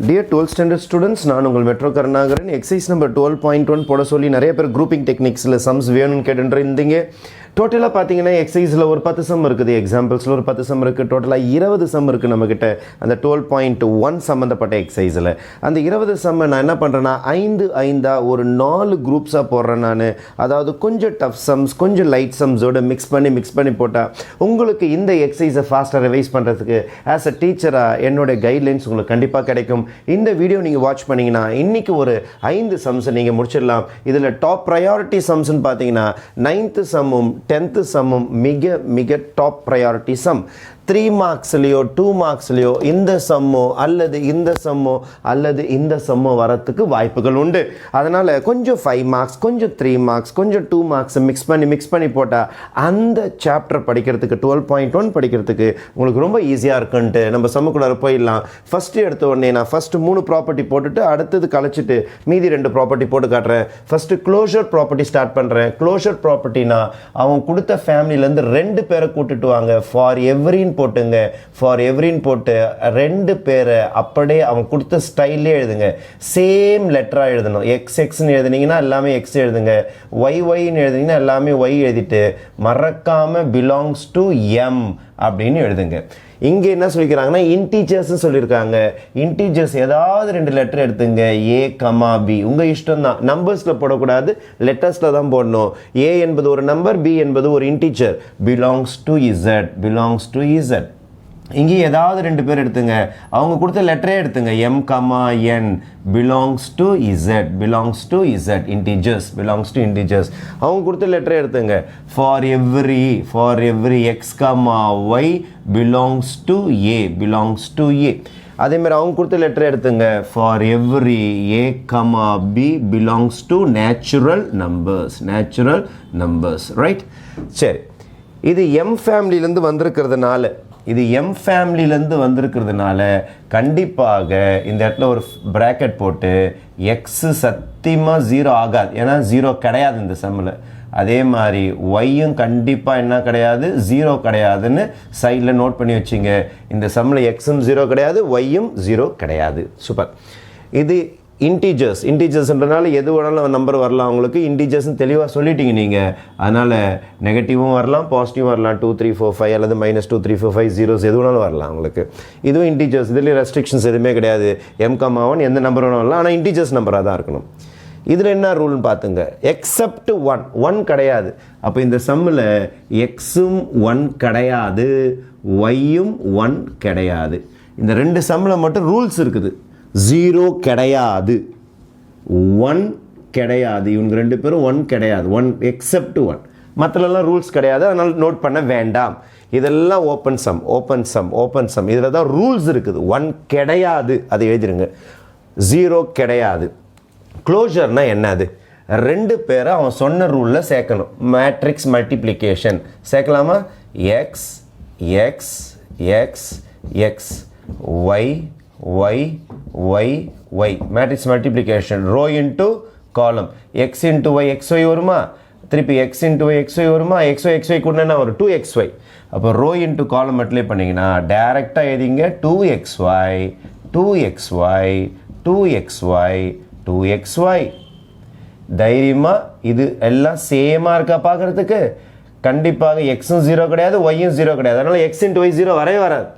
Dear 12th standard students, நான் உங்கள் metro Karunakaran. Exercise number 12.1 போட சொல்லி நிறைய பேர் குரூப்பிங் டெக்னிக்ஸில் சம்ஸ் வேணும்னு கேட்டுருந்தீங்க. டோட்டலாக பார்த்தீங்கன்னா எக்ஸசைஸில் ஒரு 10 சம் இருக்குது, எக்ஸாம்பிள்ஸில் ஒரு 10 சம் இருக்குது, டோட்டலாக 20 சம் இருக்குது நம்மக்கிட்ட அந்த 12.1 சம்மந்தப்பட்ட எக்ஸசைஸில். அந்த 20 சம்மை நான் என்ன பண்ணுறேன்னா 5 ஒரு 4 குரூப்ஸாக போடுறேன் நான். அதாவது கொஞ்சம் டஃப் சம்ஸ் கொஞ்சம் லைட் சம்ஸோடு மிக்ஸ் பண்ணி போட்டால் உங்களுக்கு இந்த எக்ஸசைஸை ஃபாஸ்ட்டாக ரிவைஸ் பண்ணுறதுக்கு ஆஸ் அ டீச்சராக என்னோடய கைட்லைன்ஸ் உங்களுக்கு கண்டிப்பாக கிடைக்கும். இந்த வீடியோ நீங்கள் வாட்ச் பண்ணிங்கன்னா இன்றைக்கி ஒரு 5 சம்ஸை நீங்கள் முடிச்சிடலாம். இதில் டாப் ப்ரையாரிட்டி சம்ஸ்ன்னு பார்த்தீங்கன்னா 9th சம்மும் 10th சம்மும் மிக டாப் ப்ரையாரிட்டி சம். 3 மார்க்ஸ்லையோ 2 மார்க்ஸ்லையோ இந்த சம்மோ அல்லது இந்த சம்மோ வரத்துக்கு வாய்ப்புகள் உண்டு. அதனால் கொஞ்சம் 5 மார்க்ஸ் கொஞ்சம் 3 மார்க்ஸ் கொஞ்சம் 2 மார்க்ஸ் மிக்ஸ் பண்ணி போட்டால் அந்த சாப்டர் படிக்கிறதுக்கு 12.1 படிக்கிறதுக்கு உங்களுக்கு ரொம்ப ஈஸியாக இருக்குன்ட்டு நம்ம சம்முக்குள்ளார போயிடலாம். ஃபஸ்ட்டு எடுத்த உடனே நான் ஃபஸ்ட்டு 3 ப்ராப்பர்ட்டி போட்டுட்டு அடுத்தது கழிச்சிட்டு மீதி 2 ப்ராப்பர்ட்டி போட்டு காட்டுறேன். ஃபஸ்ட்டு க்ளோஷர் ப்ராப்பர்ட்டி ஸ்டார்ட் பண்ணுறேன். க்ளோஷர் ப்ராப்பர்ட்டினா அவங்க கொடுத்த ஃபேமிலியிலேருந்து 2 பேரை கூட்டிட்டு வாங்க. ஃபார் எவ்ரின்னு போட்டுங்க. ஃபார் எவ்ரின்னு போட்டு 2 பேரை அப்படியே அவங்க கொடுத்த ஸ்டைல்லே எழுதுங்க. சேம் லெட்டராக எழுதணும். எக்ஸ்னு எழுதுனீங்கன்னா எல்லாமே எக்ஸ் எழுதுங்க. ஒய்ன்னு எழுதுனீங்கன்னா எல்லாமே ஒய் எழுதிட்டு மறக்காமல் பிலாங்ஸ் டு எம் அப்படின்னு எழுதுங்க. இங்கே என்ன சொல்லிக்கிறாங்கன்னா இன்டீஜர்ஸ்னு சொல்லியிருக்காங்க. இன்டீஜர்ஸ் ஏதாவது 2 லெட்டர் எடுத்துங்க. ஏ கமா பி உங்கள் இஷ்டம் தான். நம்பர்ஸில் போடக்கூடாது, லெட்டர்ஸில் தான் போடணும். ஏ என்பது ஒரு நம்பர், பி என்பது ஒரு இன்டீஜர். Belongs to Z. இங்கே ஏதாவது 2 பேர் எடுத்துங்க. அவங்க கொடுத்த லெட்டரே எடுத்துங்க. M comma N belongs to Z integers. அவங்க கொடுத்த லெட்டரே எடுத்துங்க. For every X comma Y belongs to A. அதேமாதிரி அவங்க கொடுத்த லெட்டர் எடுத்துங்க. For every A comma B belongs to natural numbers right. சரி, இது எம் ஃபேமிலியிலேருந்து வந்திருக்கிறதுனால கண்டிப்பாக இந்த இடத்துல ஒரு ப்ராக்கெட் போட்டு எக்ஸு சத்தியமாக 0 ஆகாது. ஏன்னா 0 கிடையாது இந்த சம்மில். அதே மாதிரி ஒய்யும் கண்டிப்பாக என்ன கிடையாது, 0 கிடையாதுன்னு சைடில் நோட் பண்ணி வச்சுங்க. இந்த சம்மில் எக்ஸும் 0 கிடையாது, ஒய்யும் 0 கிடையாது. சூப்பர். இது இன்டீஜர்ஸ்ன்றனால எது வேணாலும் நம்பர் வரலாம். உங்களுக்கு இன்டீஜர்ஸ்னு தெளிவாக சொல்லிட்டீங்க நீங்கள். அதனால் நெகட்டிவும் வரலாம், பாசிட்டிவும் வரலாம். 2 3 4 5 அல்லது -2 3 4 5 zeros எது வேணாலும் வரலாம் உங்களுக்கு. இதுவும் இன்டீஜர்ஸ், இதுலேயும் ரெஸ்ட்ரிக்ஷன்ஸ் எதுவுமே கிடையாது. M,1 எந்த நம்பர் வேணாலும் வரலாம். ஆனால் இன்டீஜர்ஸ் நம்பராக தான் இருக்கணும். இதில் என்ன ரூல்னு பார்த்துங்க. எக்ஸப்ட் 1 கிடையாது. அப்போ இந்த சம்மில் எக்ஸும் 1 கிடையாது, ஒய்யும் 1 கிடையாது. இந்த 2 சம்மில் மட்டும் ரூல்ஸ் இருக்குது. 0 கிடையாது, 1 கிடையாது. இவங்க 2 பேரும் 1 கிடையாது. 1 எக்ஸப்ட் 1. மற்றெல்லாம் ரூல்ஸ் கிடையாது, அதனால் நோட் பண்ண வேண்டாம். இதெல்லாம் ஓப்பன் சம். இதில் தான் ரூல்ஸ் இருக்குது. 1 கிடையாது, அதை எழுதிருங்க. 0 கிடையாது. க்ளோஷர்னால் என்னது? 2 பேரை அவன் சொன்ன ரூலில் சேர்க்கணும். மேட்ரிக்ஸ் மல்டிப்ளிகேஷன் சேர்க்கலாமா? X y matrix multiplication. Row into column. X into y x y வருமா? திருப்பி எக்ஸ் இன்ட்டு ஒய் எக்ஸ்ஒய் வருமா? எக்ஸ்ஒய் கூட என்ன வரும்? 2xy. அப்போ ரோ இன்ட்டு காலம் மல்டிப்ளை பண்ணிங்கன்னா டேரெக்டாக எழுதிங்க 2xy. தைரியமாக இது எல்லாம் சேமாக இருக்கா பார்க்குறதுக்கு? கண்டிப்பாக எக்ஸும் 0 கிடையாது, ஒய்யும் 0 கிடையாது. அதனால் எக்ஸ் இன்ட்டு ஒய் 0 வரவே வராது.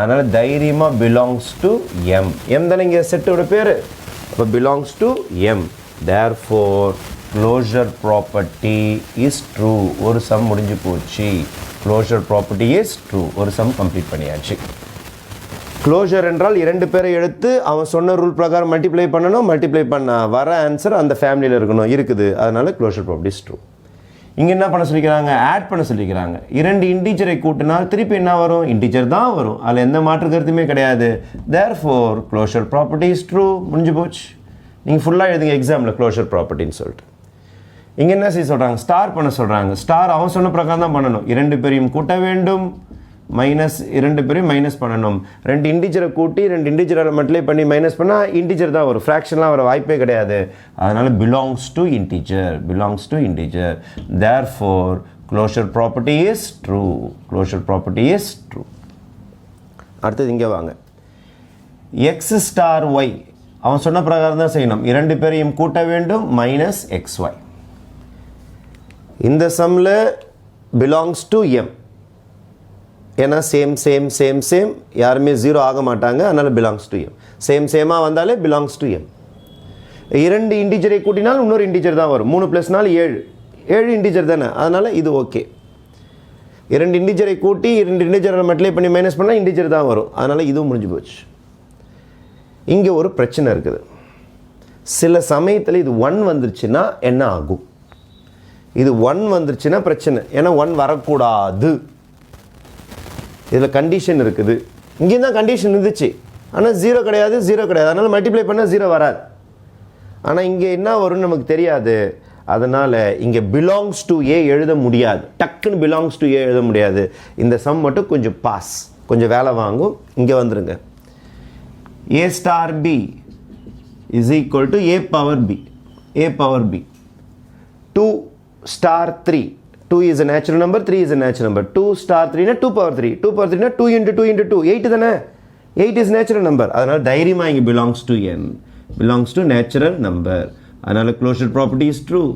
அதனால் தைரியமாக பிலாங்ஸ் டு எம் தானே இங்கே செட்டோட பேர். அப்போ belongs to M. Therefore closure property is true. ஒரு சம் முடிஞ்சு போச்சு. Closure property is true. ஒரு சம் கம்ப்ளீட் பண்ணியாச்சு. க்ளோஷர் என்றால் 2 பேரை எடுத்து அவன் சொன்ன ரூல் பிரகாரம் மல்டிப்ளை பண்ணால் வர ஆன்சர் அந்த ஃபேமிலியில் இருக்குது. அதனால் க்ளோஷர் ப்ராப்பர்ட்டி இஸ் ட்ரூ. இங்கே என்ன பண்ண சொல்லிக்கிறாங்க? ஆட் பண்ண சொல்லிக்கிறாங்க. 2 இன்டீஜரை கூட்டினால் திருப்பி என்ன வரும்? இன்டீஜர் தான் வரும். அதில் எந்த மாற்று கருத்துமே கிடையாது. Therefore closure property is true. முடிஞ்சு போச்சு. நீங்கள் ஃபுல்லாக எழுதுங்க எக்ஸாமில் க்ளோஷர் ப்ராப்பர்ட்டின்னு சொல்லிட்டு. இங்கே என்ன செய்ய சொல்கிறாங்க? ஸ்டார் பண்ண சொல்கிறாங்க. ஸ்டார் அவன் சொன்ன பிரகாரம் தான் பண்ணணும். 2 பேரையும் கூட்ட வேண்டும், 2 பேரையும் மைனஸ் பண்ணணும். 2 இன்டீஜரை கூட்டி 2 இன்டீஜரை மல்டிப்ளை பண்ணி மைனஸ் பண்ணால் இன்டீஜர் தான் வரும். ஃப்ராக்ஷன்லாம் வர வாய்ப்பே கிடையாது. அதனால் belongs to integer. Therefore closure property is true. அடுத்தது இங்கே வாங்க. எக்ஸ் ஸ்டார் ஒய் அவன் சொன்ன பிரகாரம் தான் செய்யணும். இரண்டு பேரையும் கூட்ட வேண்டும் மைனஸ் எக்ஸ் ஒய். இந்த சம்மில் பிலாங்ஸ் டு எம். ஏன்னா சேம் சேம் சேம் சேம் யாருமே ஜீரோ ஆக மாட்டாங்க, அதனால் பிலாங்ஸ் டு எம். சேம் சேமாக வந்தாலே பிலாங்ஸ் டு எம். இரண்டு இன்டிஜரை கூட்டினால் இன்னொரு இன்டிஜர் தான் வரும். 3 + 4 7. 7 இன்டிஜர் தானே, அதனால் இது ஓகே. இரண்டு இன்டிஜரை கூட்டி இரண்டு இன்டிஜரை மல்டிப்ளை பண்ணி மைனஸ் பண்ணால் இன்டிஜர் தான் வரும், அதனால் இதுவும் முடிஞ்சு போச்சு. இங்கே ஒரு பிரச்சனை இருக்குது. சில சமயத்தில் இது 1 வந்துருச்சுன்னா என்ன ஆகும்? இது 1 வந்துருச்சுன்னா பிரச்சனை, ஏன்னா 1 வரக்கூடாது. இதில் கண்டிஷன் இருக்குது. இங்கேயும் தான் கண்டிஷன் இருந்துச்சு, ஆனால் 0 கிடையாது, 0 கிடையாது, அதனால் மல்டிப்ளை பண்ணால் 0 வராது. ஆனால் இங்கே என்ன வரும்னு நமக்கு தெரியாது, அதனால் இங்கே பிலாங்ஸ் டு ஏ எழுத முடியாது. டக்குன்னு பிலாங்ஸ் டு ஏ எழுத முடியாது. இந்த சம் மட்டும் கொஞ்சம் பாஸ், கொஞ்சம் வேலை வாங்கும். இங்கே வந்துருங்க. a star b is equal to a power b. a power b. 2 star 3. 2 is a natural number, 3 is a natural number. 2 star 3 na 2 power 3. 2 power 3 na 2 into 2 into 2. 8 தானே? 8 is natural number. அதனால் தைரியமாக இங்கே belongs to n. belongs to natural number. அதனால் closure property is true.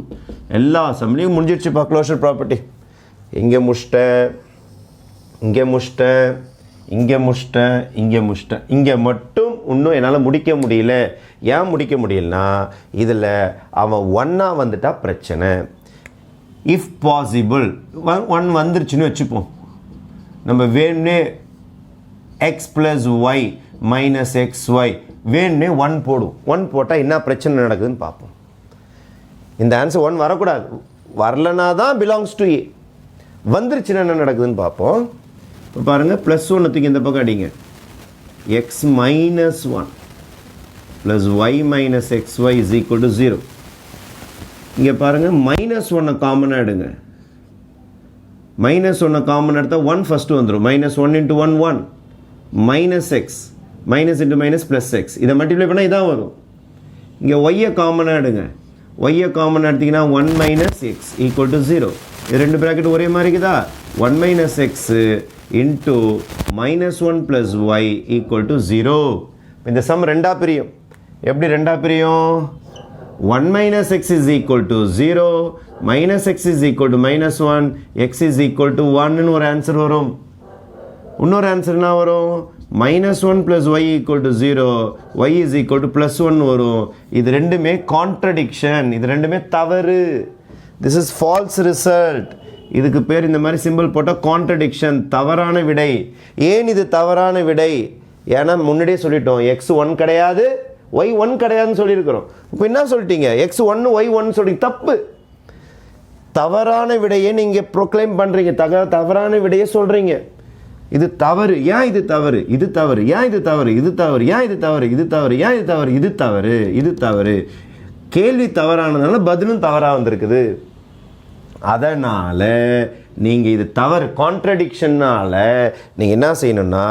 எல்லா சம்லையும் முடிஞ்சிடுச்சுப்பா closure property. இங்கே முடிச்சிட்டேன், இங்கே முடிச்சிட்டேன், இங்கே முடிச்சிட்டேன், இங்கே முடிச்சிட்டேன். இங்கே மட்டும் இன்னும் என்னால் முடிக்க முடியல. ஏன் முடிக்க முடியலனா இதில் அவன் 1 வந்துட்டா பிரச்சனை. இஃப் பாசிபிள் 1 வந்துருச்சுன்னு வச்சுப்போம், நம்ம வேணும்னே x plus Y minus X y வேணும்னே 1 போடும். 1 போட்டால் என்ன பிரச்சனை நடக்குதுன்னு பார்ப்போம். இந்த ஆன்சர் 1 வரக்கூடாது. வரலனா தான் பிலாங்ஸ் டு ஏ. வந்துருச்சுன்னா என்ன நடக்குதுன்னு பார்ப்போம். இப்போ பாருங்கள், +1 தூக்கி இந்த பக்கம் அடிங்க. X minus 1 plus Y minus X Y is equal to 0. இங்கே பாருங்கள், -1 காமனாக எடுங்க. -1 காமன் எடுத்தால் 1 ஃபஸ்ட்டு வந்துடும். -1 × 1 1 minus X minus into minus plus X. இதை மல்டிப்ளை பண்ணால் இதான் வரும். இங்கே ஒய்யை காமனாக எடுங்க. ஒய்யை காமன் எடுத்திங்கன்னா 1 மைனஸ் எக்ஸ் ஈக்குவல் டு 0. இது ரெண்டு ப்ராக்கெட் ஒரே மாதிரி இருக்குதா? 1 minus x into -1 plus y equal to 0. இந்த சம் ரெண்டாக பிரியும். எப்படி ரெண்டாக பிரியும்? 1 minus x is equal to 0, minus x is equal to -1, x is equal to 1 ன்னு ஒரு ஆன்சர் வரும். இன்னொரு ஆன்சர் என்ன வரும்? -1 plus y equal to 0, y is equal to +1 வரும். இது ரெண்டுமே கான்ட்ரடிக்ஷன், இது ரெண்டுமே தவறு. This is false result. இதுக்கு பேர் இந்த மாதிரி சிம்பிள் போட்டால் கான்ட்ரடிக்ஷன், தவறான விடை. ஏன் இது தவறான விடை? ஏன்னா முன்னாடியே சொல்லிட்டோம், x 1 கிடையாது, y 1 கிடையாதுன்னு சொல்லியிருக்கிறோம். இப்போ என்ன சொல்லிட்டீங்க? x 1 y 1 சொல்லிங்க. தப்பு. தவறான விடையை நீங்கள் ப்ரொக்ளைம் பண்ணுறீங்க, தவறான விடையை சொல்கிறீங்க. இது தவறு. ஏன் இது தவறு? இது தவறு. ஏன் இது தவறு? இது தவறு. ஏன் இது தவறு? இது தவறு. ஏன் இது தவறு? இது தவறு. இது தவறு. கேள்வி தவறானதுனால பதிலும் தவறாக வந்திருக்குது. அதனால் நீங்கள் இது தவறு, கான்ட்ரடிக்ஷனால் நீங்கள் என்ன செய்யணும்னா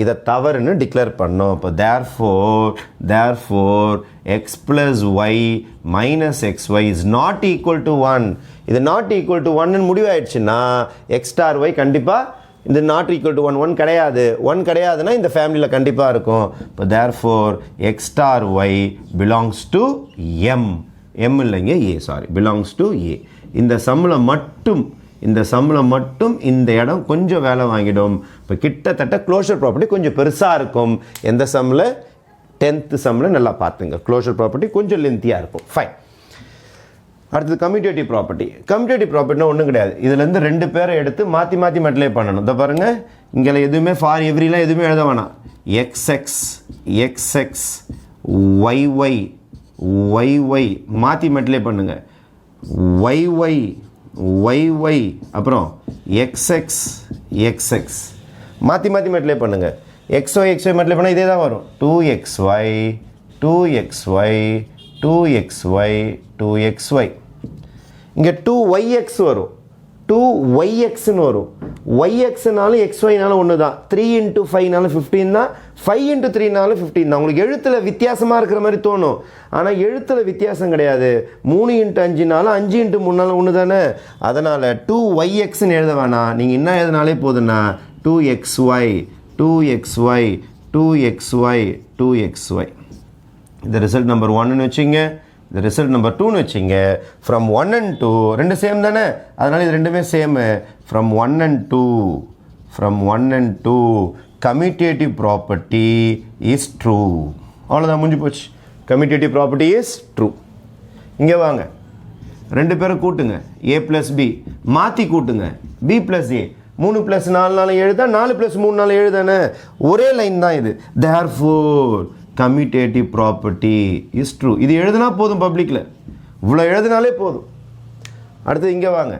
இதை தவறுன்னு டிக்ளேர் பண்ணணும். இப்போ therefore X plus Y minus X Y is not equal to 1. இது நாட் ஈக்குவல் டு 1ன்னு முடிவாயிடுச்சுன்னா எக்ஸ் ஸ்டார் ஒய் கண்டிப்பாக இந்த நாட் ஈக்குவல் டு 1 கிடையாது. 1 கிடையாதுன்னா இந்த ஃபேமிலியில் கண்டிப்பாக இருக்கும். இப்போ therefore x star y belongs to M. M இல்லைங்க, A, sorry, belongs to A. இந்த சம்மில் மட்டும் இந்த இடம் கொஞ்சம் வேலை வாங்கிடும். இப்போ கிட்டத்தட்ட க்ளோஷர் ப்ராப்பர்ட்டி கொஞ்சம் பெருசாக இருக்கும். எந்த சம்மில்? 10th சம்மில். நல்லா பார்த்துங்க, க்ளோஷர் ப்ராப்பர்ட்டி கொஞ்சம் லென்த்தியாக இருக்கும். ஃபைன். அடுத்தது கம்யூட்டேட்டிவ் ப்ராப்பர்ட்டி. கம்யூட்டேட்டிவ் ப்ராப்பர்ட்டினா ஒன்றும் கிடையாது. இதுலேருந்து 2 பேரை எடுத்து மாற்றி மல்டிப்ளை பண்ணணும். இதை பாருங்கள், இங்கே எதுவுமே ஃபார் எவ்ரிலாம் எதுவுமே எழுத வேணாம். எக்ஸ்எக்ஸ் எக்ஸ்எக்ஸ் ஒய்ஒய் ஒய்ஒய் மாற்றி மல்டிப்ளை பண்ணுங்கள். ஒய்ஒய் ஒய்ஒய் அப்புறம் எக்ஸ்எக்ஸ் எக்ஸ்எக்ஸ் மாற்றி மல்டிப்ளை பண்ணுங்கள். எக்ஸ்ஒய் எக்ஸ்ஒய் மல்டிப்ளை பண்ணால் இதே தான் வரும். 2xy 2xy 2xy 2xy. இங்கே 2yx வரும், 2yxன்னு வரும். yxனாலும் xyனாலும் ஒன்று தான். 3 × 5னாலும் 15 தான், 5 × 3னாலும் 15 தான். உங்களுக்கு எழுத்தில் வித்தியாசமாக இருக்கிற மாதிரி தோணும், ஆனால் எழுத்தில் வித்தியாசம் கிடையாது. 3 × 5னாலும் 5 × 3னாலும் ஒன்று தானே. அதனால் 2yxன்னு எழுத வேணாம். நீங்கள் என்ன எழுதினாலே போதுன்னா 2xy 2xy 2xy 2xy. இந்த ரிசல்ட் நம்பர் 1ன்னு வச்சுங்க, இந்த ரிசல்ட் நம்பர் 2ன்னு வச்சுங்க. ஃப்ரம் 1 and 2 ரெண்டு சேம் தானே, அதனால் இது ரெண்டுமே same. From 1 and 2 commutative property is true. அவ்வளோதான், முடிஞ்சு போச்சு. Commutative property is true. இங்கே வாங்க, ரெண்டு பேரும் கூட்டுங்க. a + b மாற்றி கூட்டுங்க. b + a 3 + 4 7 தான், 4 + 3 7 தானே, ஒரே லைன் தான் இது. therefore commutative property is true. இது எழுதுனா போதும், பப்ளிக்கில் இவ்வளோ எழுதுனாலே போதும். அடுத்தது இங்கே வாங்க,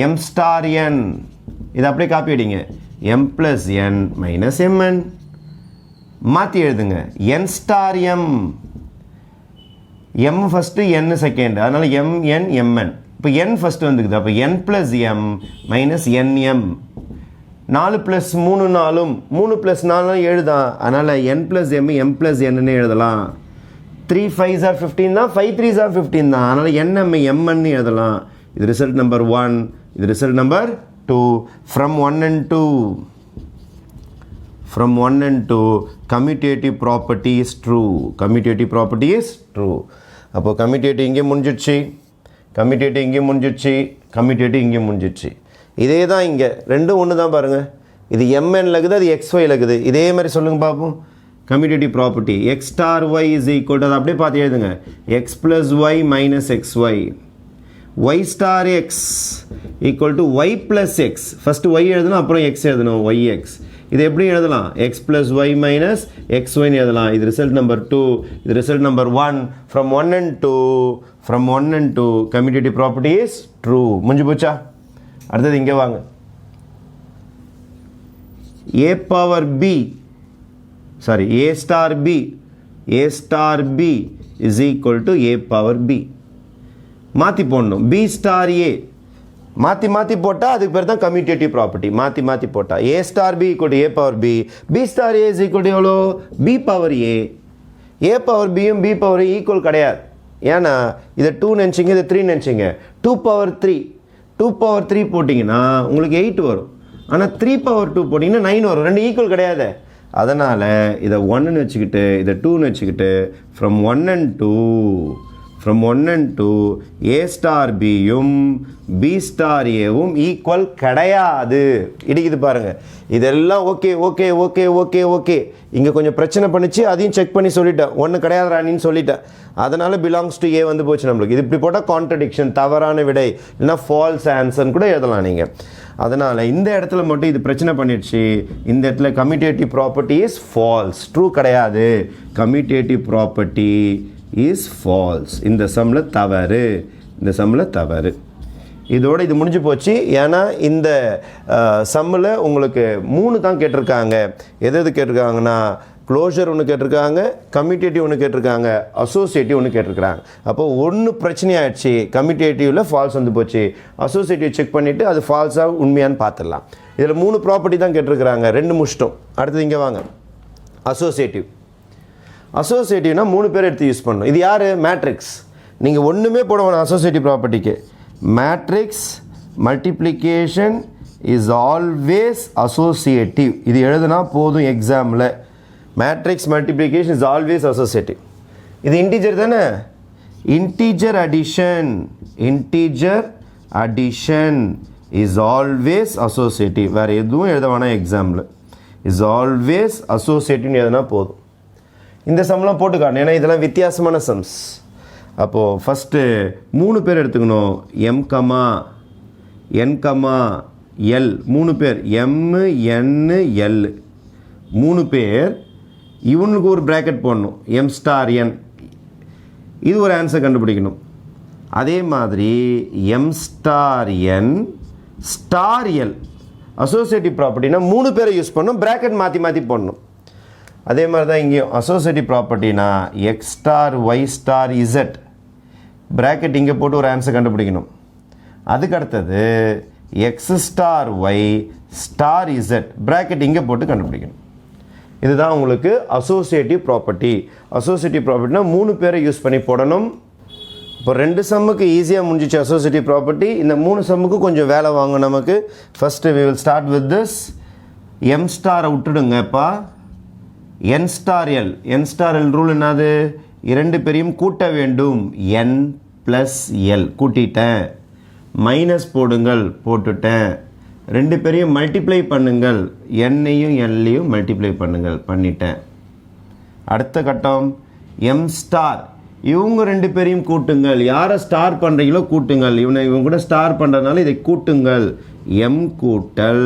m*n இதை அப்படியே காப்பி அடிங்க. m + n - mn மாற்றி எழுதுங்க. n*m m first n second, அதனால் mn mn. இப்போ n ஃபஸ்ட்டு வந்துக்குது, அப்போ n + m - nm. 4 + 3 4, 3 + 4 7 தான், அதனால் n + m m + n எழுதலாம். 3 5s are 15 தான், 5 3s are 15 தான், அதனால் nm mn எழுதலாம். இது ரிசல்ட் நம்பர் 1, இது result number 2. From 1 and 2 commutative property is true. Commutative property is true. அப்போது கம்யூட்டேட்டிவ் இங்கே முடிஞ்சிடுச்சு, கம்யூட்டேட்டிவ் இங்கே முடிஞ்சிடுச்சு, கம்யூட்டேட்டிவ் இங்கே முடிஞ்சிடுச்சு. இதே தான் இங்கே ரெண்டும் ஒன்று தான் பாருங்கள். இது mn இருக்குது, அது xy இருக்குது. இதே மாதிரி சொல்லுங்கள் பார்ப்போம். Commutative property x*y is equal to, அதை அப்படியே பார்த்து எழுதுங்க. x + y - xy. y*x equal to y + x. First y எழுதணும், அப்புறம் x எழுதணும், yx. இது எப்படி எழுதலாம்? x + y - xyன்னு எழுதலாம். இது ரிசல்ட் நம்பர் 2, இது result number 1. From 1 and 2 commutative property is true. முடிஞ்சு போச்சா? அடுத்தது இங்கே வாங்க, a star b is equal to a power b. மாற்றி போடணும். b star a மாற்றி போட்டால் அதுக்கு பேர் தான் கம்யூட்டேட்டிவ் ப்ராப்பர்ட்டி. மாற்றி போட்டால் a star b equal to a power b, b star a is equal to எவ்வளோ? b power a. a power b யும் b power a ஈக்குவல் கிடையாது. ஏன்னா இதை 2 நினச்சிங்க, இதை 3 நினச்சிங்க. 2 power 3 போட்டிங்கன்னா உங்களுக்கு 8 வரும். ஆனால் 3 power 2 போட்டிங்கன்னா 9 வரும். ரெண்டு ஈக்குவல் கிடையாது. அதனால் இதை 1ன்னு வச்சுக்கிட்டு, இதை 2ன்னு வச்சுக்கிட்டு, ஃப்ரம் 1 and 2 a star bயும் b star aவும் ஈக்குவல் கிடையாது. இடிக்குது பாருங்கள். இதெல்லாம் ஓகே. இங்கே கொஞ்சம் பிரச்சனை பண்ணிச்சு, அதையும் செக் பண்ணி சொல்லிட்டேன். ஒன்று கிடையாது ராணின்னு சொல்லிட்டேன். அதனால் பிலாங்ஸ் டு ஏ வந்து போச்சு நம்மளுக்கு. இது இப்படி போட்டால் கான்ட்ரடிக்ஷன், தவறான விடை, இல்லைனா ஃபால்ஸ் ஆன்சர்னு கூட எழுதலாம் நீங்கள். அதனால் இந்த இடத்துல மட்டும் இது பிரச்சனை பண்ணிடுச்சு. இந்த இடத்துல commutative property is false, true கிடையாது. Commutative property is false. இந்த சம்மில் தவறு. இதோட இது முடிஞ்சு போச்சு. ஏன்னா இந்த சம்மில் உங்களுக்கு 3 தான் கேட்டிருக்காங்க. எது கேட்டிருக்காங்கன்னா, க்ளோஷர் ஒன்று கேட்டிருக்காங்க, கம்யூட்டேட்டிவ் ஒன்று கேட்டிருக்காங்க, அசோசியேட்டிவ் ஒன்று கேட்டிருக்காங்க. அப்போது ஒன்று பிரச்சனையாகிடுச்சு, கம்யூட்டேட்டிவில் ஃபால்ஸ் வந்து போச்சு. அசோசியேட்டிவ் செக் பண்ணிவிட்டு அது ஃபால்ஸாக உண்மையான்னு பார்த்துடலாம். இதில் 3 ப்ராப்பர்ட்டி தான் கேட்டிருக்கிறாங்க, 2 முடிச்சிட்டோம். அடுத்தது இங்கே வாங்க, அசோசியேட்டிவ்னா 3 பேர் எடுத்து யூஸ் பண்ணணும். இது யார்? மேட்ரிக்ஸ். நீங்கள் ஒன்றுமே போட வேணும் அசோசியேட்டிவ் ப்ராப்பர்ட்டிக்கு. Matrix multiplication is always associative. இது எழுதுனா போதும் எக்ஸாமில். Matrix multiplication is always associative. இது இன்டீஜர் தானே, integer addition is always associative. வேறு எதுவும் எழுத வேணாம் எக்ஸாமில். இஸ் ஆல்வேஸ் அசோசியேட்டிவ்னு எழுதுனா போதும். இந்த சம்லாம் போட்டு காட்டணும், ஏன்னா இதெல்லாம் வித்தியாசமான சம்ஸ். அப்போது ஃபஸ்ட்டு 3 பேர் எடுத்துக்கணும். m, n, l 3 பேர், m, n, l 3 பேர். இவனுக்கு ஒரு ப்ராக்கெட் போடணும், m star n. இது ஒரு ஆன்சர் கண்டுபிடிக்கணும். அதே மாதிரி m star n star l associative ப்ராப்பர்ட்டினா 3 பேரை யூஸ் பண்ணணும், ப்ராக்கெட் மாற்றி போடணும். அதே மாதிரி தான் இங்கேயும் அசோசியேட்டிவ் ப்ராப்பர்ட்டினா x star y star z bracket இங்கே போட்டு ஒரு ஆன்சர் கண்டுபிடிக்கணும். அதுக்கு அடுத்தது x star y star z bracket இங்கே போட்டு கண்டுபிடிக்கணும். இதுதான் உங்களுக்கு அசோசியேட்டிவ் ப்ராப்பர்ட்டி. அசோசியேட்டிவ் ப்ராப்பர்ட்டினா 3 பேரை யூஸ் பண்ணி போடணும். இப்போ 2 சம்முக்கு ஈஸியாக முடிஞ்சிச்சு அசோசியேட்டிவ் ப்ராப்பர்ட்டி. இந்த 3 சம்முக்கு கொஞ்சம் வேலை வாங்க நமக்கு. First we will start with this. m ஸ்டாரை விட்டுடுங்கப்பா, n star L n star L rule என்னது இரண்டு பேரையும் கூட்ட வேண்டும் n ப்ளஸ் எல் கூட்டிட்டேன் மைனஸ் போடுங்கள் போட்டுட்டேன் ரெண்டு பேரையும் மல்டிப்ளை பண்ணுங்கள் என்னையும் எல்லையும் மல்டிப்ளை பண்ணுங்கள் பண்ணிட்டேன் அடுத்த கட்டம் எம் ஸ்டார் இவங்க ரெண்டு பேரையும் கூட்டுங்கள் யாரை ஸ்டார் பண்ணுறீங்களோ கூட்டுங்கள் இவங்க கூட ஸ்டார் பண்ணுறதுனால இதை கூட்டுங்கள் எம் கூட்டல்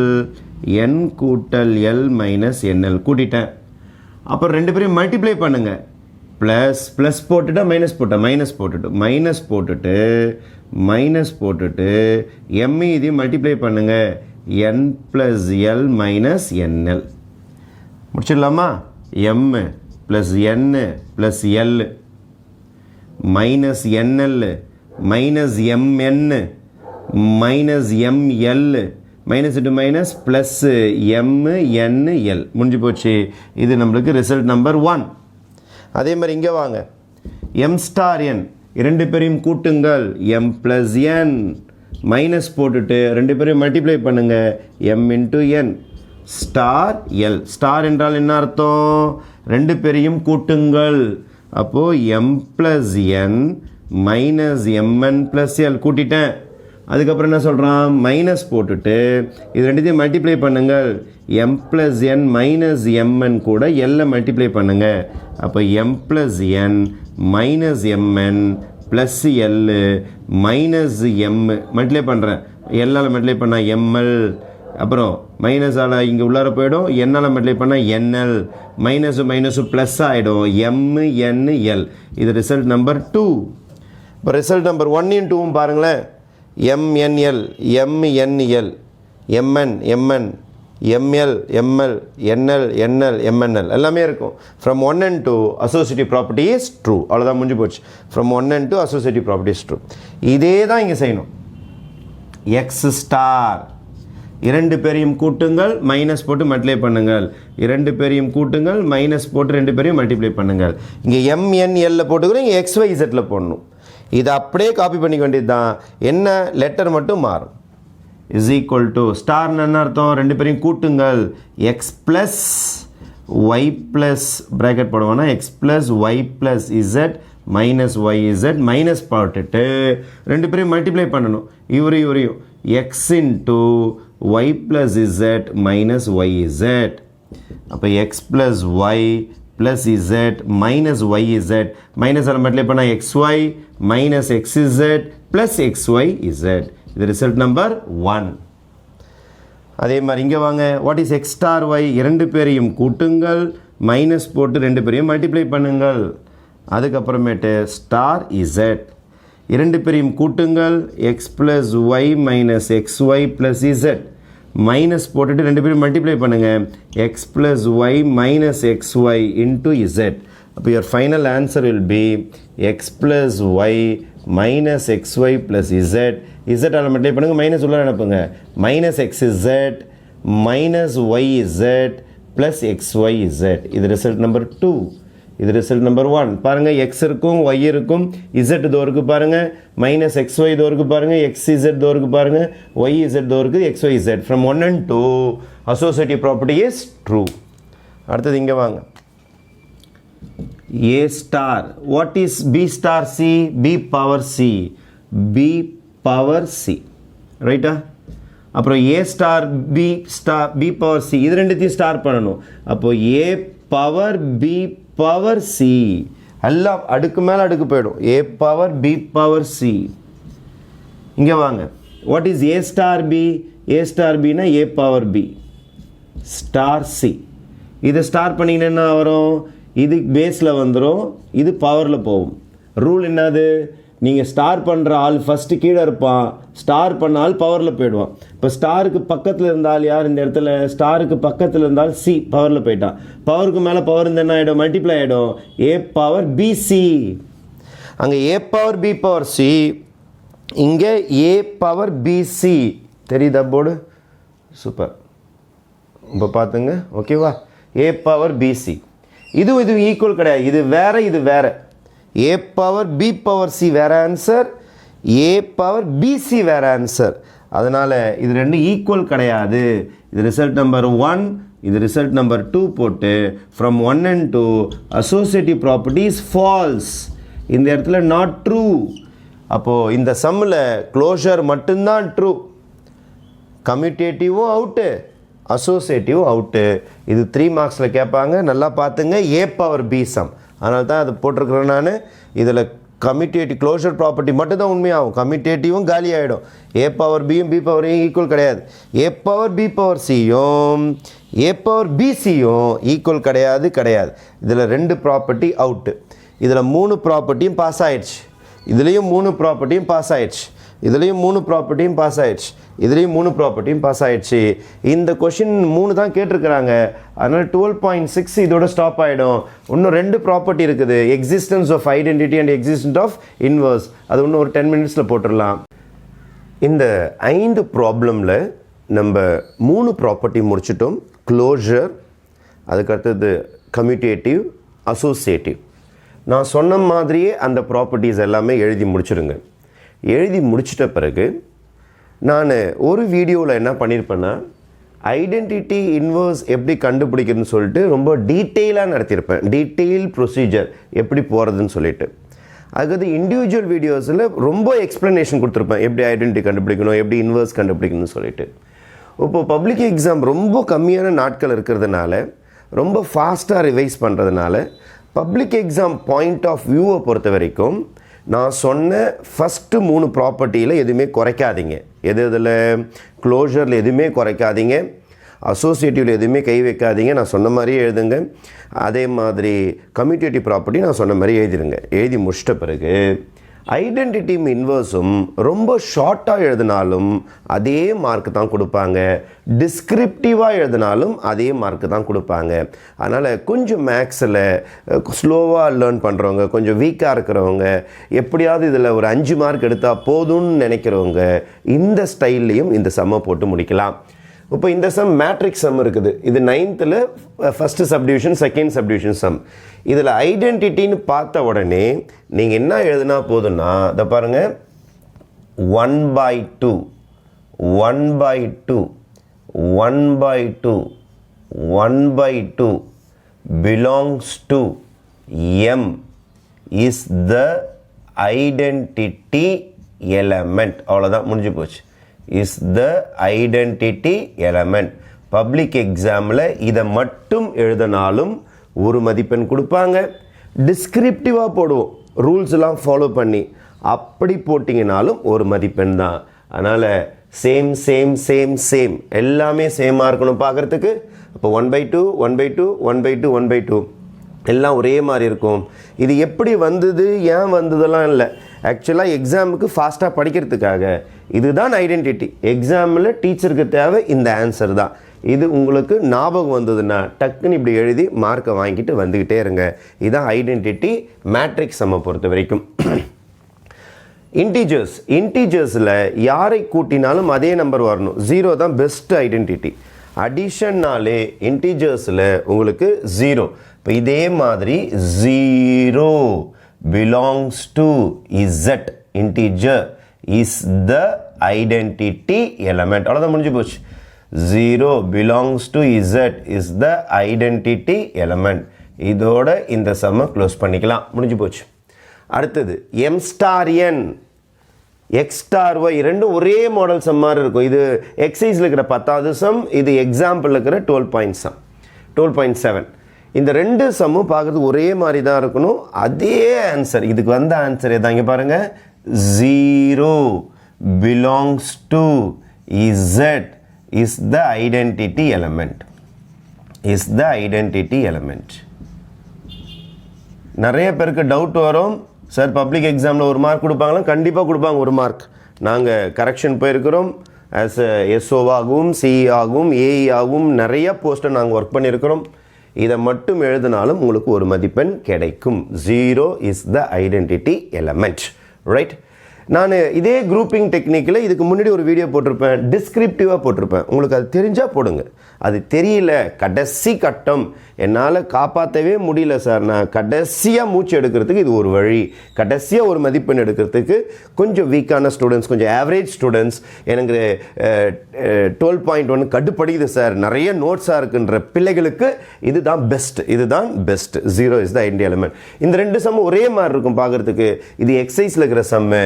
என் கூட்டல் எல் மைனஸ் என்எல் கூட்டிட்டேன் அப்புறம் ரெண்டு பேரையும் மல்டிப்ளை பண்ணுங்கள் ப்ளஸ் ப்ளஸ் போட்டுட்டா மைனஸ் போட்டேன் மைனஸ் போட்டுட்டு எம் இதையும் மல்டிப்ளை பண்ணுங்கள் N plus L minus NL முடிச்சிடலாமா M plus N plus L minus NL minus MN minus ML minus into minus plus MNL முடிஞ்சு போச்சு இது நம்மளுக்கு ரிசல்ட் நம்பர் 1 அதே மாதிரி இங்கே வாங்க எம் ஸ்டார் என் இரண்டு பேரையும் கூட்டுங்கள் எம் ப்ளஸ் என் மைனஸ் போட்டுட்டு ரெண்டு பேரையும் மல்டிப்ளை பண்ணுங்கள் M into N star L star என்றால் என்ன அர்த்தம் ரெண்டு பேரையும் கூட்டுங்கள் அப்போது M plus N minus MN plus L கூட்டிட்டேன் அதுக்கப்புறம் என்ன சொல்கிறான் மைனஸ் போட்டுட்டு இது ரெண்டுத்தையும் மல்டிப்ளை பண்ணுங்கள் M plus N minus MN கூட எல்லை மல்டிப்ளை பண்ணுங்கள் அப்போ M plus N minus MN plus L minus M multiply பண்ணுறேன் எல்லால் மல்டிப்ளை பண்ணால் எம்எல் அப்புறம் மைனஸால் இங்கே உள்ளார போயிடும் என்னால் மல்டிப்ளை பண்ணால் என்எல் மைனஸு ப்ளஸ் ஆகிடும் எம்என்எல் இது ரிசல்ட் நம்பர் 2 இப்போ ரிசல்ட் நம்பர் 1 யும் 2வும் பாருங்களேன் m n l m n l m n m n m l m l n l n l m n l எல்லாமே இருக்கும் from 1 and 2 associative property is true அவ்வளோதான் முடிஞ்சு போச்சு from 1 and 2 associative property is true இதே தான் இங்கே செய்யணும் எக்ஸ் ஸ்டார் இரண்டு பேரையும் கூட்டுங்கள் மைனஸ் போட்டு மல்டிப்ளை பண்ணுங்கள் இரண்டு பேரையும் கூட்டுங்கள் மைனஸ் போட்டு ரெண்டு பேரையும் மல்டிப்ளை பண்ணுங்கள் இங்கே எம்என்எல்ல போட்டுக்கிறோம் இங்கே XYZல போடணும் இதை அப்படியே காப்பி பண்ணிக்க வேண்டியது தான் என்ன லெட்டர் மட்டும் மாறும் இஸ் ஈக்குவல் டு ஸ்டார்னு என்ன அர்த்தம் ரெண்டு பேரையும் கூட்டுங்கள் X plus Y plus bracket போடுவோன்னா X plus Y plus Z minus Y Z minus போட்டுட்டு ரெண்டு பேரையும் மல்டிப்ளை பண்ணணும் இவரையும் X into Y plus Z minus Y Z அப்போ X plus Y plus Z minus Y Z minus அதை multiply பண்ணால் XY minus XZ plus XY Z இது result number 1 அதே மாதிரி இங்கே வாங்க what is X star Y இரண்டு பேரையும் கூட்டுங்கள் மைனஸ் போட்டு ரெண்டு பேரையும் மல்டிப்ளை பண்ணுங்கள் அதுக்கப்புறமேட்டு ஸ்டார் இசட் இரண்டு பேரையும் கூட்டுங்கள் X plus Y minus XY plus Z minus போட்டுட்டு ரெண்டு பேரும் மல்டிப்ளை பண்ணுங்கள் X plus Y minus XY into Z அப்போ your final answer will be X plus Y minus XY plus Z இசட்டால் மல்டிப்ளை பண்ணுங்கள் மைனஸ் உள்ள அனுப்புங்க minus XZ minus Y Z plus XY Z இது ரிசல்ட் நம்பர் 2 இது result number 1 பாருங்கள் X இருக்கும் Y இருக்கும் இசட் தோருக்கு பாருங்கள் மைனஸ் XY தோருக்கு பாருங்கள் XZ தோருக்கு பாருங்கள் YZ தோருக்கு XYZ from 1 and 2 associative property is true அடுத்தது இங்கே வாங்க A star what is B star C B power C ரைட்டா அப்புறம் A star B power C இது ரெண்டுத்தையும் ஸ்டார் பண்ணணும் அப்போ A power B power C எல்லாம் அடுக்கு மேலே அடுக்கு போயிடும் A power B power C இங்கே வாங்க what is A star Bனா A power B star C இதை ஸ்டார் பண்ணிங்கன்னா என்ன வரும் இது பேஸில் வந்துடும் இது பவரில் போகும் ரூல் என்னது நீங்கள் ஸ்டார் பண்ணுற ஆள் ஃபஸ்ட்டு கீழே இருப்பான் ஸ்டார் பண்ண ஆள் பவரில் போயிடுவான் இப்போ ஸ்டாருக்கு பக்கத்தில் இருந்தால் யார் இந்த இடத்துல ஸ்டாருக்கு பக்கத்தில் இருந்தால் சி பவரில் போயிட்டான் பவருக்கு மேலே பவர் இருந்தால் என்ன ஆகிடும் மல்டிப்ளை ஆகிடும் A power BC அங்கே A power B power C இங்கே A power BC தெரியுதா போர்டு சூப்பர் இப்போ பார்த்துங்க ஓகேவா A power BC இது ஈக்குவல் கிடையாது இது வேறு A power B power C வேறு ஆன்சர் A power BC வேறு ஆன்சர் அதனால் இது ரெண்டு ஈக்குவல் கிடையாது இது ரிசல்ட் நம்பர் 1 இது ரிசல்ட் நம்பர் 2 போட்டு from 1 and 2 associative property is false. இந்த இடத்துல not true. அப்போது இந்த சம்மில் க்ளோஷர் மட்டும்தான் ட்ரூ, கம்யூட்டேட்டிவும் அவுட்டு, அசோசியேட்டிவும் அவுட்டு. இது 3 மார்க்ஸில் கேட்பாங்க, நல்லா பார்த்துங்க. ஏ பவர் பி சம், அதனால தான் அது போட்டிருக்கிறேன் நான். இதில் கம்யூட்டேட்டிவ் க்ளோஷர் ப்ராப்பர்ட்டி மட்டும் தான் உண்மையாகும், கம்யூட்டேட்டிவும் காலி ஆகிடும். ஏ பவர் பியும் பி பவர் ஏயும் ஈக்குவல் கிடையாது. ஏ power B power சியும் a power பிசியும் equal கிடையாது. இதில் 2 ப்ராப்பர்ட்டி அவுட்டு. இதில் 3 ப்ராப்பர்ட்டியும் பாஸ் ஆகிடுச்சு. இதுலேயும் 3 ப்ராப்பர்ட்டியும் பாஸ் ஆகிடுச்சு. இதுலேயும் 3 ப்ராப்பர்ட்டியும் பாஸ் ஆகிடுச்சு. இதுலேயும் 3 ப்ராப்பர்ட்டியும் பாஸ் ஆகிடுச்சு. இந்த கொஷின் 3 தான் கேட்டிருக்கிறாங்க. அதனால் 12.6 இதோட ஸ்டாப் ஆகிடும். இன்னும் 2 ப்ராப்பர்ட்டி இருக்குது, existence of identity and existence of inverse. அது இன்னும் ஒரு 10 மினிட்ஸில் போட்டுடலாம். இந்த 5 ப்ராப்ளமில் நம்ம 3 ப்ராப்பர்ட்டி முடிச்சிட்டோம். க்ளோஷர், அதுக்கடுத்தது கம்யூட்டேட்டிவ், அசோசியேட்டிவ். நான் சொன்ன மாதிரியே அந்த ப்ராப்பர்ட்டிஸ் எல்லாமே எழுதி முடிச்சிடுங்க. எழுதி முடிச்சிட்ட பிறகு நான் ஒரு வீடியோவில் என்ன பண்ணியிருப்பேன்னா, ஐடென்டிட்டி இன்வர்ஸ் எப்படி கண்டுபிடிக்கிறதுன்னு சொல்லிட்டு ரொம்ப டீட்டெயிலாக நடத்தியிருப்பேன். டீட்டெயில் ப்ரொசீஜர் எப்படி போகிறதுன்னு சொல்லிட்டு. அதுக்கு இண்டிவிஜுவல் வீடியோஸில் ரொம்ப எக்ஸ்ப்ளனேஷன் கொடுத்துருப்பேன், எப்படி ஐடென்டிட்டி கண்டுபிடிக்கணும், எப்படி இன்வர்ஸ் கண்டுபிடிக்கணும்னு சொல்லிட்டு. இப்போது பப்ளிக் எக்ஸாம் ரொம்ப கம்மியான நாட்கள் இருக்கிறதுனால, ரொம்ப ஃபாஸ்ட்டாக ரிவைஸ் பண்ணுறதுனால, பப்ளிக் எக்ஸாம் பாயிண்ட் ஆஃப் வியூவை பொறுத்த வரைக்கும் நான் சொன்ன ஃபஸ்ட்டு 3 ப்ராப்பர்ட்டியில் எதுவுமே குறைக்காதீங்க. இதில் க்ளோஷரில் எதுவுமே குறைக்காதீங்க, அசோசியேட்டிவில் எதுவுமே கை வைக்காதீங்க. நான் சொன்ன மாதிரியே எழுதுங்க. அதே மாதிரி கம்யூட்டேட்டிவ் ப்ராப்பர்ட்டி நான் சொன்ன மாதிரி எழுதிடுங்க. எழுதி முடிச்சிட்ட பிறகு ஐடென்டிட்டியும் இன்வர்ஸும் ரொம்ப ஷார்ட்டாக எழுதினாலும் அதே மார்க் தான் கொடுப்பாங்க, டிஸ்கிரிப்டிவாக எழுதினாலும் அதே மார்க் தான் கொடுப்பாங்க. அதனால் கொஞ்சம் மேக்ஸில் ஸ்லோவாக லேர்ன் பண்ணுறவங்க, கொஞ்சம் வீக்காக இருக்கிறவங்க, எப்படியாவது இதில் ஒரு 5 மார்க் எடுத்தால் போதும்னு நினைக்கிறவங்க இந்த ஸ்டைல்லையும் இந்த சம்மை போட்டு முடிக்கலாம். இப்போ இந்த சம் மேட்ரிக்ஸ் சம் இருக்குது. இது 9th first subdivision, second subdivision some. இதில் ஐடென்டிட்டின்னு பார்த்த உடனே நீங்கள் என்ன எழுதுனா போதுன்னா, இதை பாருங்கள், 1/2 1/2 1/2 1/2 belongs to M is the identity element. அவ்வளோதான், முடிஞ்சு போச்சு. is the identity element. Public எக்ஸாமில் இதை மட்டும் எழுதினாலும் ஒரு மதிப்பெண் கொடுப்பாங்க. டிஸ்கிரிப்டிவாக போடுவோம், ரூல்ஸ்லாம் ஃபாலோ பண்ணி. அப்படி போட்டிங்கனாலும் ஒரு மதிப்பெண் தான். அதனால் சேம் சேம் சேம் சேம் எல்லாமே சேமாக இருக்கணும் பார்க்குறதுக்கு. அப்போ 1/2 1/2 1/2 1/2 எல்லாம் ஒரே மாதிரி இருக்கும். இது எப்படி வந்தது, ஏன் வந்ததெல்லாம் இல்லை. ஆக்சுவலாக எக்ஸாமுக்கு ஃபாஸ்ட்டாக படிக்கிறதுக்காக இதுதான் ஐடென்டிட்டி. எக்ஸாமில் டீச்சருக்கு தேவை இந்த ஆன்சர் தான். இது உங்களுக்கு ஞாபகம் வந்ததுன்னா டக்குன்னு இப்படி எழுதி மார்க்கை வாங்கிட்டு வந்துக்கிட்டே இருங்க. இதுதான் ஐடென்டிட்டி மேட்ரிக்ஸ் சம்மை பொறுத்த வரைக்கும். இன்டீஜர்ஸில் யாரை கூட்டினாலும் அதே நம்பர் வரணும். 0 தான் பெஸ்ட் ஐடென்டிட்டி. அடிஷன்னாலே இன்டீஜர்ஸில் உங்களுக்கு 0. இப்போ இதே மாதிரி 0 belongs to Z integer is the identity element. அவ்வளோதான், முடிஞ்சு போச்சு. 0 belongs to Z is the identity element. இதோட இந்த சம்மை க்ளோஸ் பண்ணிக்கலாம், முடிஞ்சு போச்சு. அடுத்தது M star N X star Y ரெண்டும் ஒரே மாடல் சம் மாதிரி இருக்கும். இது எக்ஸைஸில் இருக்கிற 10வது சம், இது எக்ஸாம்பிள் இருக்கிற 12.7. இந்த 2 சம்மும் பார்க்குறதுக்கு ஒரே மாதிரி தான் இருக்கணும். அதே ஆன்சர், இதுக்கு வந்த ஆன்சர் எதான் இங்கே பாருங்கள். 0 belongs to Z is the identity element. is the identity element. நிறைய பேருக்கு டவுட் வரும், சார் பப்ளிக் எக்ஸாமில் 1 மார்க் கொடுப்பாங்களா? கண்டிப்பாக கொடுப்பாங்க 1 மார்க். நாங்கள் கரெக்ஷன் போயிருக்கிறோம். ஆஸ் எஸ்ஓ ஆகவும் சிஇ ஆகவும் ஏஇ ஆகவும் நிறைய போஸ்ட்டை நாங்கள் ஒர்க் பண்ணியிருக்கிறோம். இதை மட்டும் எழுதினாலும் உங்களுக்கு ஒரு மதிப்பெண் கிடைக்கும். 0 is the identity element. Right. நான் இதே குரூப்பிங் டெக்னிக்கில் இதுக்கு முன்னாடி ஒரு வீடியோ போட்டிருப்பேன், டிஸ்கிரிப்டிவாக போட்டிருப்பேன். உங்களுக்கு அது தெரிஞ்சால் போடுங்க. அது தெரியல, கடைசி கட்டம், என்னால் காப்பாற்றவே முடியல சார், நான் கடைசியாக மூச்சு எடுக்கிறதுக்கு இது ஒரு வழி, கடைசியாக ஒரு மதிப்பெண் எடுக்கிறதுக்கு கொஞ்சம் வீக்கான ஸ்டூடெண்ட்ஸ், கொஞ்சம் ஆவரேஜ் ஸ்டூடெண்ட்ஸ், எனக்கு 12.1 கட்டுப்படுகிறது சார், நிறைய நோட்ஸாக இருக்குன்ற பிள்ளைகளுக்கு இதுதான் பெஸ்ட், இதுதான் best. 0 is the ideal element. இந்த ரெண்டு சம்மு ஒரே மாதிரி இருக்கும் பார்க்குறதுக்கு. இது எக்ஸசைஸில் இருக்கிற சம்மு.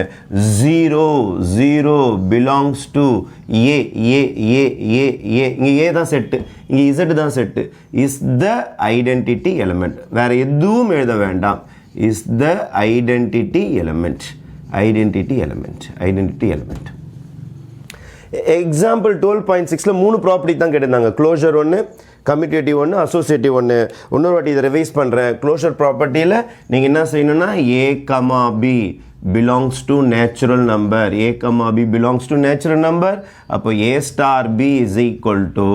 0 பிலாங்ஸ் டு ஏ, ஏ ஏ ஏ ஏ, இங்கே ஏ தான் செட்டு, இங்கே இசட் தான் set. Is the identity element. வேறு எதுவும் எழுத வேண்டாம். Is the identity element, identity element, identity element. Example 12.6ல் 3 ப்ராப்பர்ட்டி தான் கேட்டிருந்தாங்க. க்ளோஷர் ஒன்று, கம்யூட்டேட்டிவ் ஒன்று, அசோசியேட்டிவ் ஒன்று. இன்னொரு வாட்டி இதை ரிவைஸ் பண்ணுறேன். க்ளோஷர் ப்ராப்பர்ட்டியில் நீங்கள் என்ன செய்யணும்னா A comma B belongs to natural number, a comma b belongs to natural number. அப்போ a star b is equal to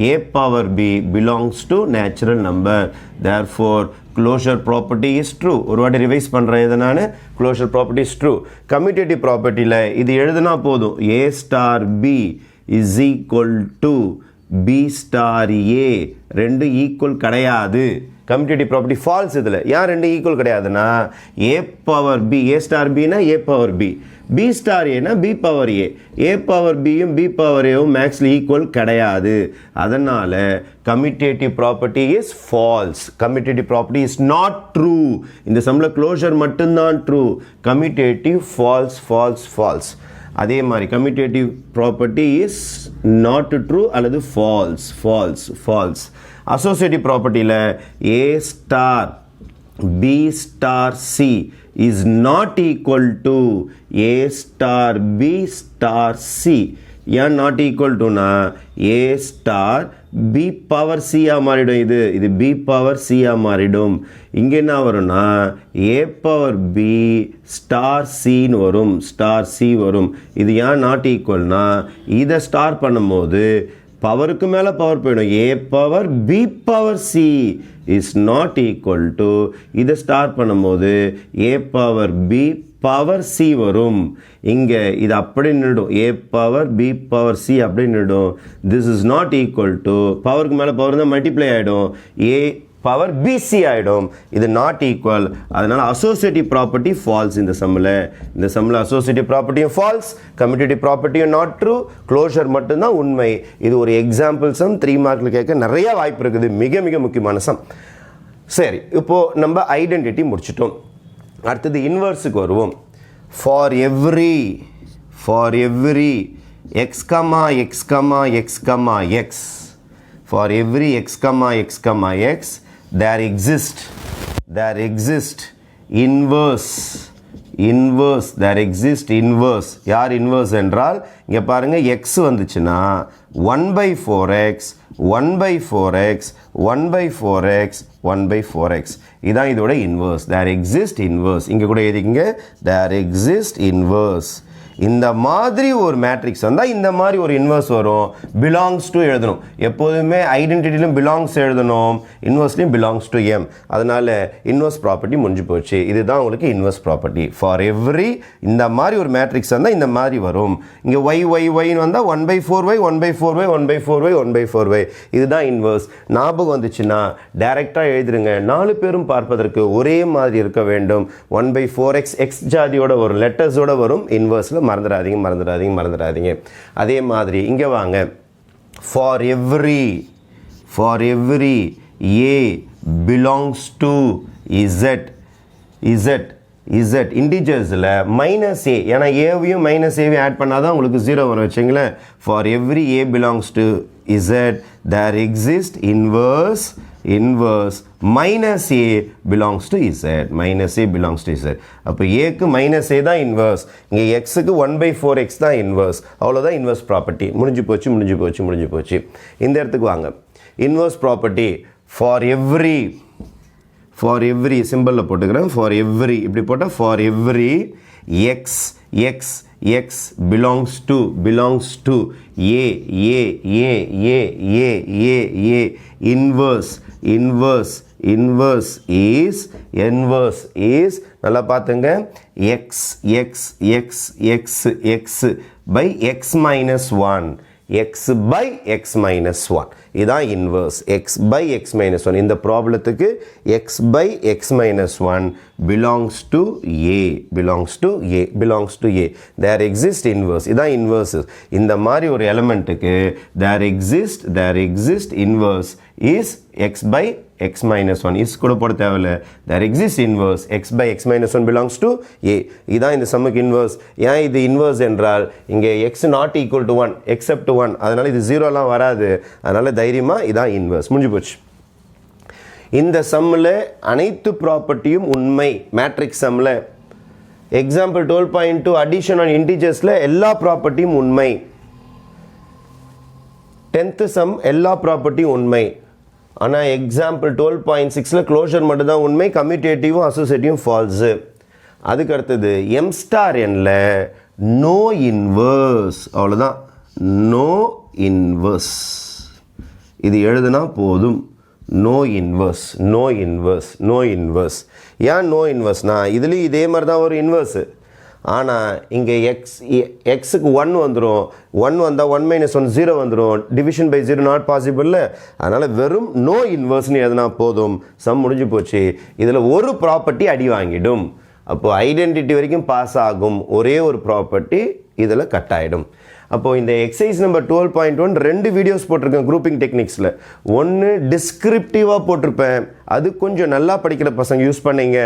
a power b belongs to natural number. Therefore closure property is true. ஒரு வாட்டி revise பண்ணுறேன் இதை நான். closure property is true. commutative propertyல இது எழுதுனா போதும். a star b is equal to b star a. ரெண்டு equal கிடையாது. Commutative property false. இதில் ஏன் ரெண்டு ஈக்குவல் கிடையாதுன்னா a power b, a star பினா a power b, b star ஏனா b power a, a power பியும் பி பவர் ஏவும் மேக்ஸில் ஈக்குவல் கிடையாது. அதனால் commutative property is false. Commutative property is not true. இந்த சம்மில் க்ளோஷர் மட்டும்தான் true. Commutative false, false, false. அதே மாதிரி commutative property is not true அல்லது false, false, false. Associative ப்ராப்பர்ட்டியில் A star B star C is not equal to A star B star C. ஏன் not equal டுனா A star B power சியாக மாறிடும். இது B power சியாக மாறிடும். இங்கே என்ன வரும்னா ஏ பவர் பி ஸ்டார் சின்னு வரும், ஸ்டார் சி வரும். இது ஏன் நாட் ஈக்குவல்னா இதை ஸ்டார் பண்ணும்போது பவருக்கு மேலே பவர் போயிடும். A power B power C is not equal to இதை ஸ்டார் பண்ணும்போது A power B power C வரும். இங்கே இது அப்படி நின்றுடும். A power B power C அப்படி நின்றுடும். This is not equal to பவருக்கு மேலே பவர் தான் மல்டிப்ளை ஆகிடும், ஏ பவர் பிசி ஆகிடும். இது நாட் ஈக்குவல். அதனால் அசோசியேட்டிவ் ப்ராப்பர்ட்டி ஃபால்ஸ். இந்த சம்மில் அசோசியேட்டிவ் ப்ராப்பர்ட்டியும் ஃபால்ஸ், கம்யூட்டேட்டிவ் ப்ராப்பர்ட்டியும் நாட் ட்ரூ, க்ளோஷர் மட்டும்தான் உண்மை. இது ஒரு எக்ஸாம்பிள் சம். 3 மார்க்கில் கேட்க நிறைய வாய்ப்பு இருக்குது. மிக மிக முக்கியமான சம். சரி, இப்போது நம்ம ஐடென்டிட்டி முடிச்சிட்டோம். அடுத்தது இன்வர்ஸுக்கு வருவோம். For every x, x, x, x, for every x, x, there exists inverse, there exists inverse. யார் இன்வர்ஸ் என்றால் இங்கே பாருங்கள், x வந்துச்சுன்னா 1/4x, 1/4x, 1/4x, 1/4x. இதான் இதோட இன்வர்ஸ். there exists inverse. இங்கே கூட எழுதிக்கங்க, there exists inverse. இந்த மாதிரி ஒரு மேட்ரிக்ஸ் வந்தால் இந்த மாதிரி ஒரு இன்வர்ஸ் வரும். பிலாங்ஸ் டு எழுதணும். எப்போதுமே ஐடென்டிட்டிலும் பிலாங்ஸ் எழுதணும், இன்வர்ஸ்லையும் பிலாங்ஸ் டு எம். அதனால் இன்வர்ஸ் ப்ராப்பர்ட்டி முடிஞ்சு போச்சு. இதுதான் உங்களுக்கு இன்வர்ஸ் ப்ராப்பர்ட்டி. ஃபார் எவ்ரி இந்த மாதிரி ஒரு மேட்ரிக்ஸ் வந்தால் இந்த மாதிரி வரும். இங்கே ஒய்னு வந்தால் 1/4y, 1/4y, 1/4y, 1/4y. இதுதான் இன்வர்ஸ். ஞாபகம் வந்துச்சுன்னா டைரெக்டாக எழுதிருங்க. 4 பேரும் பார்ப்பதற்கு ஒரே மாதிரி இருக்க வேண்டும். 1/4x எக்ஸ் ஜாதியோட வரும், லெட்டர்ஸோட வரும் இன்வர்ஸில். மறந்துடாதீங்க. அதே மாதிரி இங்கே வாங்க. For every A belongs to Z இன்டிஜர்ஸில் மைனஸ் ஏ, ஏன்னா ஏவையும் மைனஸ் ஏவையும் ஆட் பண்ணால் தான் உங்களுக்கு 0 வரும் வச்சுங்களேன். For every A belongs to Z there exist inverse minus a belongs to z, minus a belongs to z. அப்போ ஏக்கு minus a தான் இன்வர்ஸ், இங்கே எக்ஸுக்கு 1/4x தான் இன்வர்ஸ். அவ்வளோதான் இன்வர்ஸ் ப்ராப்பர்ட்டி. முடிஞ்சு போச்சு. இந்த இடத்துக்கு வாங்க. இன்வர்ஸ் ப்ராப்பர்ட்டி ஃபார் எவ்ரி சிம்பிளில் போட்டுக்கிறேன். ஃபார் எவ்ரி இப்படி போட்டால் for every x belongs to a inverse is நல்லா பார்த்துங்க, x by x minus 1, x by x minus 1 இதான் inverse x by x minus 1 இந்த ப்ராப்ளத்துக்கு x by x minus 1 belongs to A there exists inverse இதான் inverse இந்த மாதிரி ஒரு எலிமெண்ட்டுக்கு there exist inverse is x by x minus 1 is கூட போட தேவையில்ல there exists inverse x by x minus 1 belongs to A இதான் இந்த சம்முக்கு inverse ஏன் இது inverse என்றால் இங்கே x not equal to 1 except 1 அதனால இது 0 எல்லாம் வராது அதனால தைரியமா இதான் inverse முடிஞ்சு போச்சு இந்த சம்மில் அனைத்து ப்ராப்பர்ட்டியும் உண்மை மேட்ரிக்ஸ் சம்மில் எக்ஸாம்பிள் 12.2 அடிஷன் ஆன் இன்டிஜர்ஸில் எல்லா ப்ராப்பர்ட்டியும் உண்மை 10th சம் எல்லா ப்ராப்பர்ட்டியும் உண்மை ஆனால் எக்ஸாம்பிள் 12.6ல் க்ளோஷர் மட்டும்தான் உண்மை கம்யூட்டேட்டிவும் அசோசியேட்டிவும் ஃபால்ஸு அதுக்கு அடுத்தது எம் ஸ்டார் எண்ணில் நோ இன்வர்ஸ் அவ்வளோதான் நோ இன்வர்ஸ் இது எழுதுனா போதும் நோ இன்வர்ஸ் ஏன் நோ இன்வர்ஸ்னால் இதுலேயும் இதே மாதிரி தான் ஒரு இன்வர்ஸு ஆனால் இங்கே எக்ஸுக்கு 1 வந்துடும் 1 வந்தால் 1 மைனஸ் 1 0 வந்துடும் டிவிஷன் பை 0 நாட் பாசிபிள் அதனால் வெறும் நோ இன்வர்ஸ்னு எதுனா போதும் சம் முடிஞ்சு போச்சு இதில் ஒரு ப்ராப்பர்ட்டி அடி வாங்கிடும் அப்போது ஐடென்டிட்டி வரைக்கும் பாஸ் ஆகும் ஒரே ஒரு ப்ராப்பர்ட்டி இதில் கட் ஆகிடும் அப்போது இந்த எக்ஸசைஸ் நம்பர் 12.1 2 வீடியோஸ் போட்டிருக்கேன் குரூப்பிங் டெக்னிக்ஸில் ஒன்று டிஸ்கிரிப்டிவாக போட்டிருப்பேன் அது கொஞ்சம் நல்லா படிக்கிற பசங்க யூஸ் பண்ணீங்க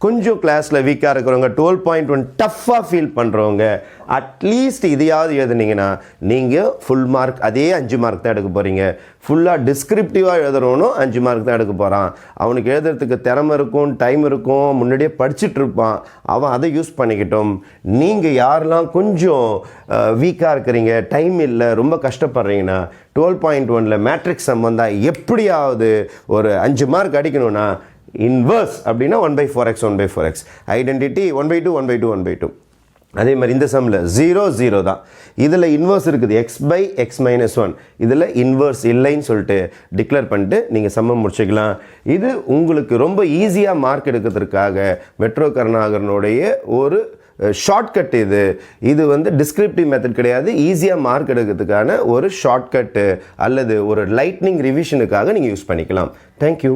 கொஞ்சம் கிளாஸில் வீக்காக இருக்கிறவங்க 12.1 டஃப்பாக ஃபீல் பண்ணுறவங்க அட்லீஸ்ட் இதையாவது எழுதுனீங்கன்னா நீங்கள் ஃபுல் மார்க் அதே 5 மார்க் தான் எடுக்க போகிறீங்க ஃபுல்லாக டிஸ்கிரிப்டிவாக எழுதுறவனும் 5 மார்க் தான் எடுக்க போகிறான் அவனுக்கு எழுதுறதுக்கு திறமை இருக்கும் டைம் இருக்கும் முன்னாடியே படிச்சுட்டு இருப்பான் அவன் அதை யூஸ் பண்ணிக்கிட்டோம் நீங்கள் யாரெல்லாம் கொஞ்சம் வீக்காக இருக்கிறீங்க டைம் இல்லை ரொம்ப கஷ்டப்படுறீங்கன்னா 12.1ல் மேட்ரிக்ஸ் சம்பந்தா எப்படியாவது ஒரு 5 மார்க் அடிக்கணும்னா இன்வர்ஸ் அப்படின்னா 1/4x ஐடென்டிட்டி 1/2 அதே மாதிரி இந்த சம்மில் 0 தான் இதில் இன்வர்ஸ் இருக்குது x by x minus 1 இதில் இன்வர்ஸ் இல்லைன்னு சொல்லிட்டு டிக்ளேர் பண்ணிட்டு நீங்கள் சம்மம் முடிச்சுக்கலாம் இது உங்களுக்கு ரொம்ப ஈஸியாக மார்க் எடுக்கிறதுக்காக மெட்ரோ கருணாகரனுடைய ஒரு ஷார்ட்கட் இது வந்து டிஸ்கிரிப்டிவ் மெத்தட் கிடையாது ஈஸியாக மார்க் எடுக்கிறதுக்கான ஒரு ஷார்ட்கட்டு அல்லது ஒரு லைட்னிங் ரிவிஷனுக்காக நீங்கள் யூஸ் பண்ணிக்கலாம் தேங்க்யூ